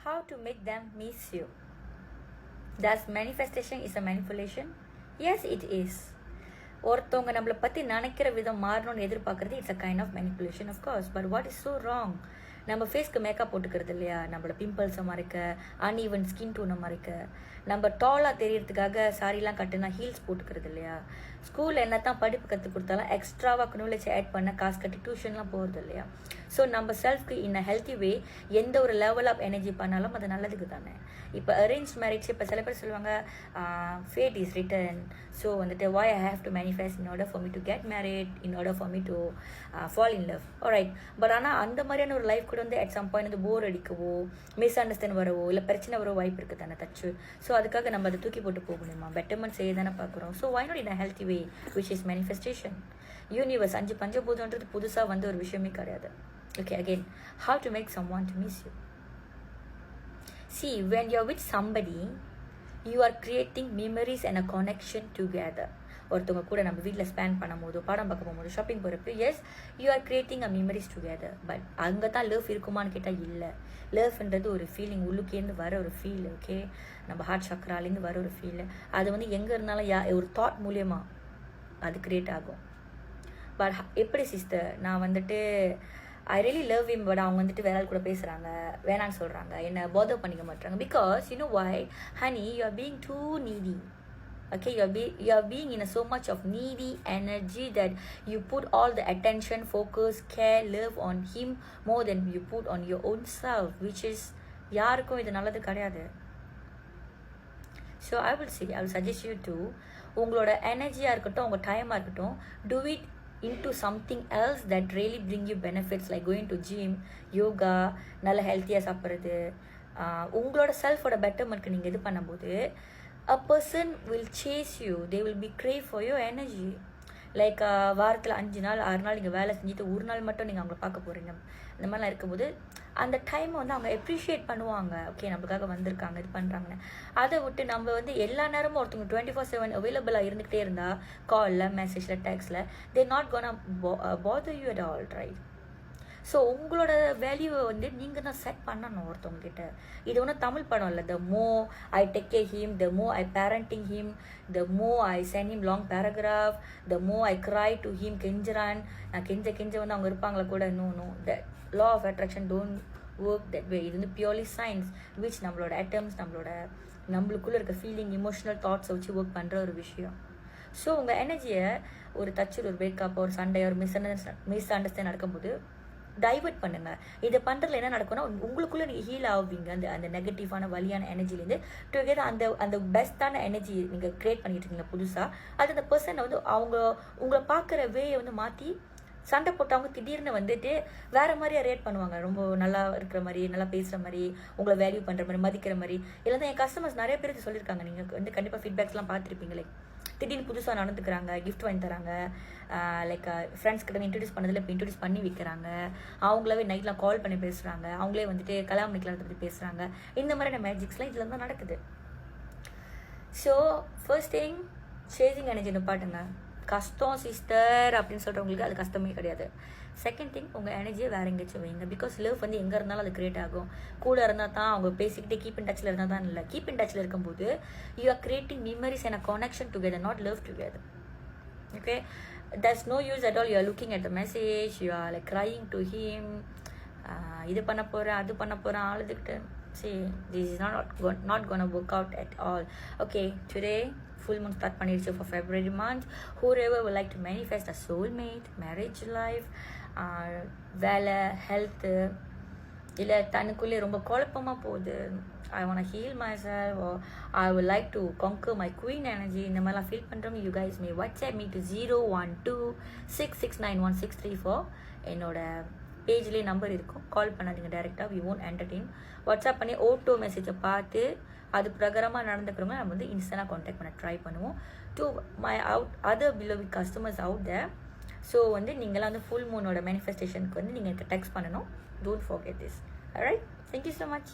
how to make them miss you. Does manifestation is a manipulation? Yes, it is. ஒருத்தவங்க நம்மளை பற்றி நினைக்கிற விதம் மாறணும்னு எதிர்பார்க்குறது it's a kind of manipulation of course. But what is so wrong? நம்ம ஃபேஸ்க்கு மேக்கப் போட்டுக்கிறது இல்லையா, நம்மளோட பிம்பிள்ஸை மறைக்க, அன்ஈவன் ஸ்கின் டோனை மறைக்க, நம்ம டாலாக தெரியறதுக்காக சாரிலாம் கட்டுனா ஹீல்ஸ் போட்டுக்கிறது இல்லையா, ஸ்கூலில் என்ன தான் படிப்பு கற்றுக் கொடுத்தாலும் எக்ஸ்ட்ராவாக நாலேஜ் ஆட் பண்ண காசு கட்டி டியூஷன்லாம் போகிறது இல்லையா. ஸோ நம்ம செல்ஃப்க்கு இன் அ ஹெல்த்தி வே எந்த ஒரு லெவல் ஆஃப் எனர்ஜி பண்ணாலும் அது நல்லதுக்கு தானே. இப்போ அரேஞ்ச் மேரேஜ் இப்போ சில பேர் சொல்லுவாங்க ஃபேட் இஸ் ரிட்டன், ஸோ வந்துட்டு why I have to manifest in order for me to get married, in order for me to fall in love. alright, but ஆனால் அந்த மாதிரியான ஒரு லைஃப் கூட வந்து அட் சம் பாயிண்ட் வந்து போர் அடிக்கவோ, மிஸ் அண்டர்ஸ்டாண்ட் வரவோ, இல்லை பிரச்சனை வரவோ வாய்ப்பு இருக்குது தானே தச்சு. ஸோ அதுக்காக நம்ம அதை தூக்கி போட்டு போகணுமா? பெட்டர்மெண்ட் செய்ய தானே பார்க்குறோம். So why not in a healthy way which is manifestation. Universe 5 பஞ்சபூதம்ன்றது புதுசாக வந்து ஒரு விஷயமே கிடையாது. Okay, again, how to make someone to miss you. See, when you're with somebody, you are creating memories and a connection together. ஒருத்தவங்க கூட நம்ம வீட்டில் spend பண்ணும்போது, படம் பார்க்க போகும்போது, ஷாப்பிங் போகிறப்போ, as you are creating a memories together. But அங்கே தான் லவ் இருக்குமான்னு கேட்டால் இல்லை. லவ்ன்றது ஒரு ஃபீலிங், உள்ளுக்கேருந்து வர ஒரு ஃபீல். ஓகே, நம்ம ஹார்ட் சக்கராலேருந்து வர ஒரு ஃபீல். அது வந்து எங்கே இருந்தாலும் ஒரு தாட் மூலியமாக அது கிரியேட் ஆகும். பட் எப்படி சிஸ்டர், நான் வந்துட்டு I really love him, but அவங்க வந்துட்டு வேற கூட பேசுகிறாங்க, வேணான்னு சொல்கிறாங்க, என்னை போதர் பண்ணிக்க மாட்டாங்க. Because you know why honey, you are being too needy. Okay, you are being in so much of needy energy that you put all the attention, focus, care, love on him more than you put on your own self, which is யாருக்கும் இது நல்லது கிடையாது. So I will suggest you to உங்களோட எனர்ஜியாக இருக்கட்டும், உங்கள் டைமாக இருக்கட்டும், do it into something else that really bring you benefits, like going to gym, yoga, நல்ல ஹெல்த்தியாக சாப்பிட்றது. உங்களோட செல்ஃபோட பெட்டர்மெண்ட்க்கு நீங்கள் இது பண்ணும்போது a person will chase you, they will be crave for your energy. Like வாரத்தில் 5 நாள் 6 நாள் நீங்கள் வேலை செஞ்சுட்டு ஒரு நாள் மட்டும் நீங்கள் அவங்கள பார்க்க போகிறீங்க. இந்த மாதிரிலாம் இருக்கும்போது அந்த டைமை வந்து அவங்க அப்ரிஷியேட் பண்ணுவாங்க. ஓகே, நம்மளுக்காக வந்திருக்காங்க, இது பண்ணுறாங்கன்னு. அதை விட்டு நம்ம வந்து எல்லா நேரமும் ஒருத்தவங்க 24/7 அவைலபிளாக இருந்துக்கிட்டே இருந்தால், காலில், மெசேஜில், டெக்ஸ்டில், they not gonna bother you at all, right? So உங்களோட வேல்யூவை வந்து நீங்கள் தான் செட் பண்ணணும் ஒருத்தவங்ககிட்ட. இது ஒன்றும் தமிழ் படம் இல்லை. The more I take care him, the more I parenting him, the more I sent him long paragraph, the more I cry to him, கெஞ்சுறான், நான் கெஞ்ச வந்து அவங்க இருப்பாங்களா கூட. No, the law of attraction don't work that way. இது வந்து purely science which நம்மளோட அட்டம்ஸ், நம்மளுக்குள்ளே இருக்க ஃபீலிங், இமோஷனல் தாட்ஸை வச்சு ஒர்க் பண்ணுற ஒரு விஷயம். ஸோ உங்கள் எனர்ஜியை ஒரு தச்சு, ஒரு பிரேக்கப், ஒரு சண்டை, ஒரு மிஸ் அண்டர்ஸ்டாண்ட் நடக்கும்போது டைவர்ட் பண்ணுங்க. இதை பண்ணுறதுல என்ன நடக்கும்னா, உங்களுக்குள்ள நீங்கள் ஹீல் ஆகுவீங்க. அந்த நெகட்டிவான வலியான எனர்ஜிலேருந்து டுகெதர் அந்த பெஸ்ட்டான எனர்ஜி நீங்கள் க்ரியேட் பண்ணிட்டு இருக்கீங்க புதுசாக. அது அந்த பர்சனை வந்து உங்களை பார்க்குற வேயை வந்து மாற்றி, சண்டை போட்டவங்க திடீர்னு வந்துட்டு வேறு மாதிரியா ரியாக்ட் பண்ணுவாங்க. ரொம்ப நல்லா இருக்கிற மாதிரி, நல்லா பேசுகிற மாதிரி, உங்களை வேல்யூ பண்ணுற மாதிரி, மதிக்கிற மாதிரி. இல்லை தான் என் கஸ்டமர்ஸ் நிறைய பேர் இது சொல்லியிருக்காங்க. நீங்கள் வந்து கண்டிப்பாக ஃபீட்பேக்ஸ்லாம் பார்த்துருப்பீங்களே. திடீர்னு புதுசாக நடந்துக்கிறாங்க, கிஃப்ட் வாங்கி தராங்க, லைக் ஃப்ரெண்ட்ஸ் கிட்ட இன்ட்ரடியூஸ் பண்ணதில் இப்போ இன்ட்ரடியூஸ் பண்ணி வைக்கிறாங்க, அவங்களாவே நைட்லாம் கால் பண்ணி பேசுகிறாங்க, அவங்களே வந்துட்டு கல்யாணம் பண்ணிக்கலாத்தை பற்றி பேசுகிறாங்க. இந்த மாதிரியான மேஜிக்ஸ்லாம் இதில் தான் நடக்குது. So first thing, chasing energy நிப்பாட்டுங்க. கஷ்டம் சிஸ்டர் அப்படின்னு சொல்கிறவங்களுக்கு அது கஷ்டமே கிடையாது. செகண்ட் திங், உங்கள் எனர்ஜியை வேறு எங்கேயாச்சும் வைங்க. பிகாஸ் லவ் வந்து எங்கே இருந்தாலும் அது கிரியேட் ஆகும். கூட இருந்தால் தான், அவங்க பேசிக்கிட்டே கீப் இன் டச்சில் இருந்தால் தான் இல்லை. கீப் இன் டச்சில் இருக்கும்போது you are creating memories and a connection together, not love together. Okay, there's no use at all. You are looking at the message, you are like crying to him, இது பண்ண போகிறேன், அது பண்ண போகிறேன், அழுதுகிட்டு. See, this is not gonna work out at all. Okay, today full moon start பண்ணிடுச்சு for February month. Whoever would like to manifest a soulmate, marriage life, வேலை, health, இல்லை தனக்குள்ளே ரொம்ப குழப்பமாக போகுது, I want to heal myself, or I would like to conquer my queen energy, இந்த மாதிரிலாம் feel பண்ணுறவங்க, you guys may WhatsApp me to 012669164. என்னோட பேஜ்லேயே நம்பர் இருக்கும், கால் பண்ணாதீங்க டேரெக்டாக, வி won't entertain. வாட்ஸ்அப் பண்ணி ஓட்டோ மெசேஜை பார்த்து அது பிரகாரமாக நடந்துக்கிறவங்க நம்ம வந்து இன்ஸ்டன்டாக கான்டாக்ட் பண்ண ட்ரை பண்ணுவோம். To my other beloved customers out there. So வந்து நீங்களாம் வந்து ஃபுல் மூனோட மேனிஃபெஸ்டேஷனுக்கு வந்து நீங்கள் எனக்கு டெக்ஸ்ட் பண்ணணும். Don't forget this. Alright, thank you so much.